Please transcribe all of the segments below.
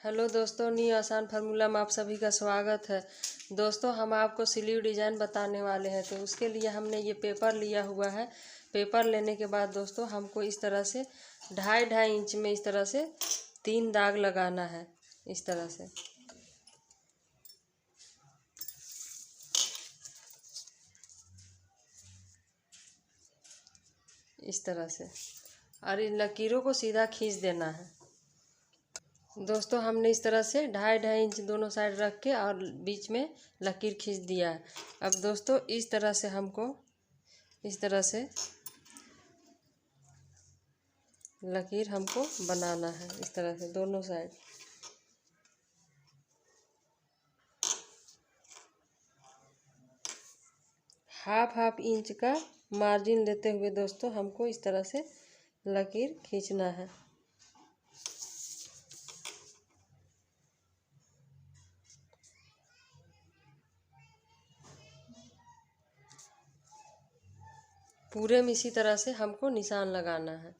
Hello दोस्तों, new आसान formula में आप सभी का स्वागत है। दोस्तों, हम आपको स्लीव डिज़ाइन बताने वाले हैं। तो उसके लिए हमने ये पेपर लिया हुआ है। पेपर लेने के बाद दोस्तों हमको इस तरह से 2.5 इंच में इस तरह से 3 दाग लगाना है। इस तरह से और इन लकीरों को सीधा खींच देना है। दोस्तों, हमने इस तरह से 2.5 इंच दोनों साइड रख के और बीच में लकीर खींच दिया है। अब दोस्तों इस तरह से हमको लकीर हमको बनाना है। इस तरह से दोनों साइड हाफ इंच का मार्जिन लेते हुए दोस्तों हमको इस तरह से लकीर खींचना है। पूरे में इसी तरह से हमको निशान लगाना है।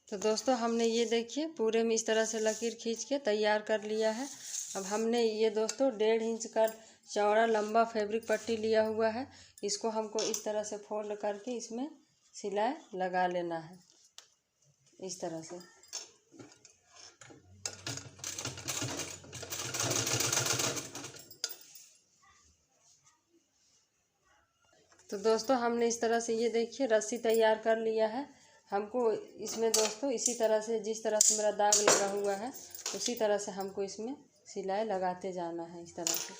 तो दोस्तों हमने ये देखिए पूरे में इस तरह से लकीर खींच के तैयार कर लिया है। अब हमने ये दोस्तों 1.5 इंच का चौड़ा लंबा फैब्रिक पट्टी लिया हुआ है। इसको हमको इस तरह से फोल्ड करके इसमें सिलाई लगा लेना है। इस तरह से तो दोस्तों हमने इस तरह से ये देखिए रस्सी तैयार कर लिया है। हमको इसमें दोस्तों इसी तरह से जिस तरह से मेरा दाग लगा हुआ है उसी तरह से हमको इसमें सिलाई लगाते जाना है। इस तरह से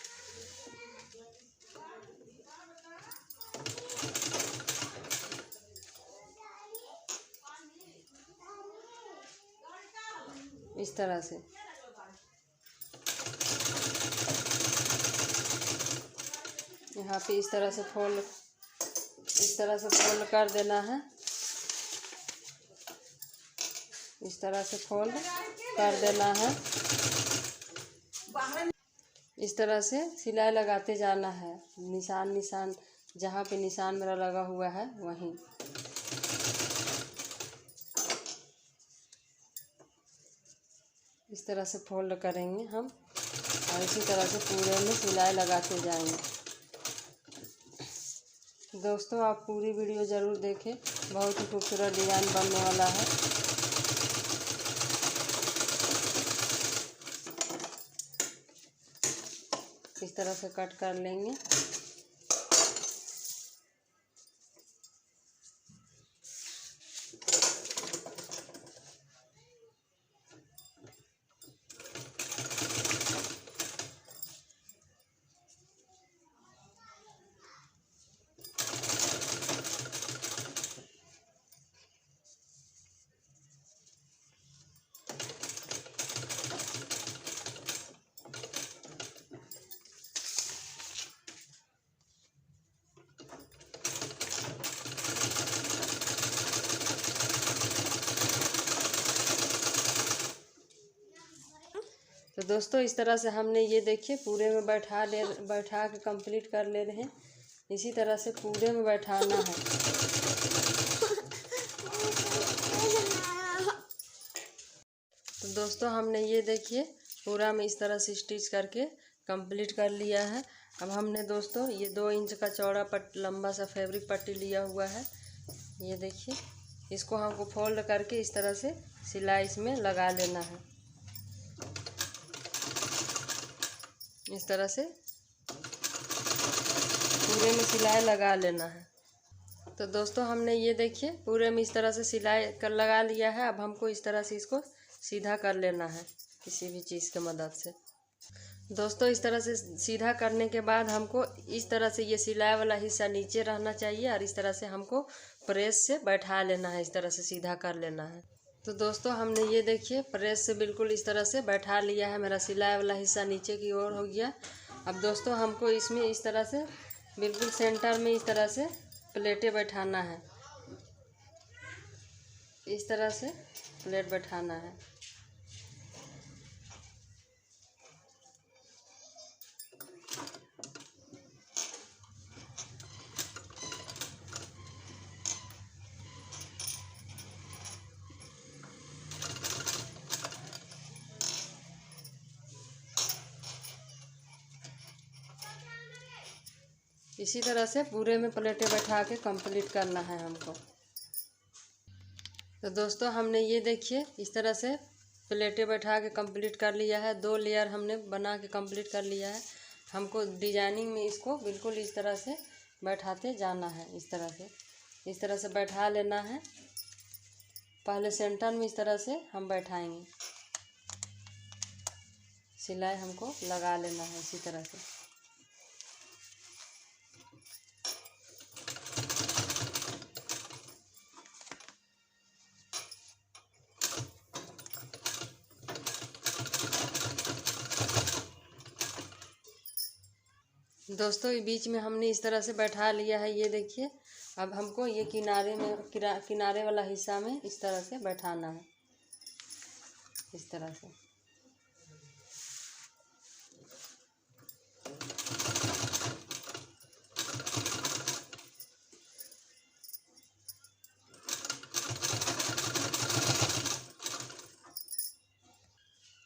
इस तरह से यहाँ पे इस तरह से फोल्ड कर देना है। इस तरह से फोल्ड कर देना है। इस तरह से सिलाई लगाते जाना है। निशान जहाँ पे निशान मेरा लगा हुआ है वहीं इस तरह से फोल्ड करेंगे हम और इसी तरह से पूरे में सिलाई लगाते जाएंगे। दोस्तों आप पूरी वीडियो ज़रूर देखें, बहुत ही खूबसूरत डिज़ाइन बनने वाला है। इस तरह से कट कर लेंगे। तो दोस्तों इस तरह से हमने ये देखिए पूरे में बैठा के कंप्लीट कर ले रहे हैं। इसी तरह से पूरे में बैठाना है। तो दोस्तों हमने ये देखिए पूरा में इस तरह से स्टिच करके कंप्लीट कर लिया है। अब हमने दोस्तों ये 2 इंच का चौड़ा लंबा सा फैब्रिक पट्टी लिया हुआ है। ये देखिए इसको हमको फोल्ड करके इस तरह से सिलाई इसमें लगा लेना है। इस तरह से पूरे में सिलाई लगा लेना है। तो दोस्तों हमने ये देखिए पूरे में इस तरह से सिलाई कर लगा लिया है। अब हमको इस तरह से इसको सीधा कर लेना है किसी भी चीज़ की मदद से। दोस्तों इस तरह से सीधा करने के बाद हमको इस तरह से ये सिलाई वाला हिस्सा नीचे रहना चाहिए और इस तरह से हमको प्रेस से बैठा लेना है। इस तरह से सीधा कर लेना है। तो दोस्तों हमने ये देखिए प्रेस से बिल्कुल इस तरह से बैठा लिया है। मेरा सिलाई वाला हिस्सा नीचे की ओर हो गया। अब दोस्तों हमको इसमें इस तरह से बिल्कुल सेंटर में इस तरह से प्लेटें बैठाना है। इस तरह से प्लेट बैठाना है। इसी तरह से पूरे में प्लेटें बैठा के कंप्लीट करना है हमको। तो दोस्तों हमने ये देखिए इस तरह से प्लेटें बैठा के कंप्लीट कर लिया है। 2 लेयर हमने बना के कंप्लीट कर लिया है। हमको डिजाइनिंग में इसको बिल्कुल इस तरह से बैठाते जाना है। इस तरह से बैठा लेना है। पहले सेंटर में इस तरह से हम बैठाएंगे, सिलाई हमको लगा लेना है इसी तरह से। दोस्तों ये बीच में हमने इस तरह से बैठा लिया है, ये देखिए। अब हमको ये किनारे वाला हिस्सा में इस तरह से बैठाना है, इस तरह से।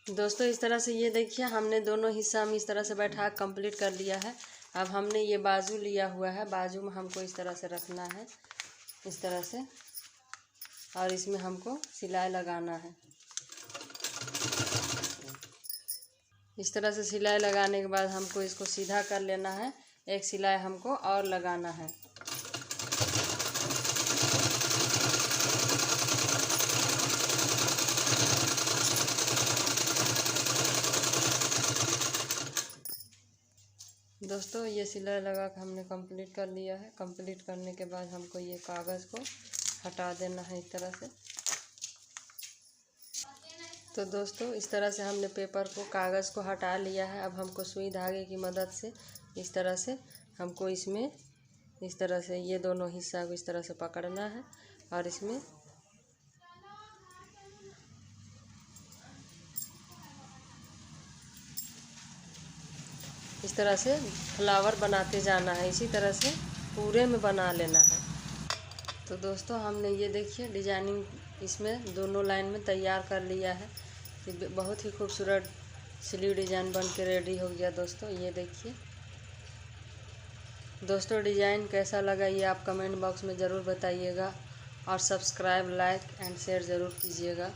दोस्तों इस तरह से ये देखिए हमने दोनों हिस्सा में इस तरह से बैठा कंप्लीट कर लिया है। अब हमने ये बाजू लिया हुआ है, बाजू में हमको इस तरह से रखना है, इस तरह से, और इसमें हमको सिलाई लगाना है। इस तरह से सिलाई लगाने के बाद हमको इसको सीधा कर लेना है। एक सिलाई हमको और लगाना है। दोस्तों ये सिलाई लगा के हमने कंप्लीट कर लिया है। कंप्लीट करने के बाद हमको ये कागज़ को हटा देना है इस तरह से। तो दोस्तों इस तरह से हमने पेपर को, कागज़ को हटा लिया है। अब हमको सुई धागे की मदद से इस तरह से हमको इसमें इस तरह से ये दोनों हिस्सा को इस तरह से पकड़ना है और इसमें इस तरह से फ्लावर बनाते जाना है। इसी तरह से पूरे में बना लेना है। तो दोस्तों हमने ये देखिए डिजाइनिंग इसमें दोनों लाइन में तैयार कर लिया है। ये बहुत ही खूबसूरत स्लीव डिज़ाइन बन के रेडी हो गया। दोस्तों ये देखिए। दोस्तों डिज़ाइन कैसा लगा ये आप कमेंट बॉक्स में ज़रूर बताइएगा और सब्सक्राइब, लाइक एंड शेयर ज़रूर कीजिएगा।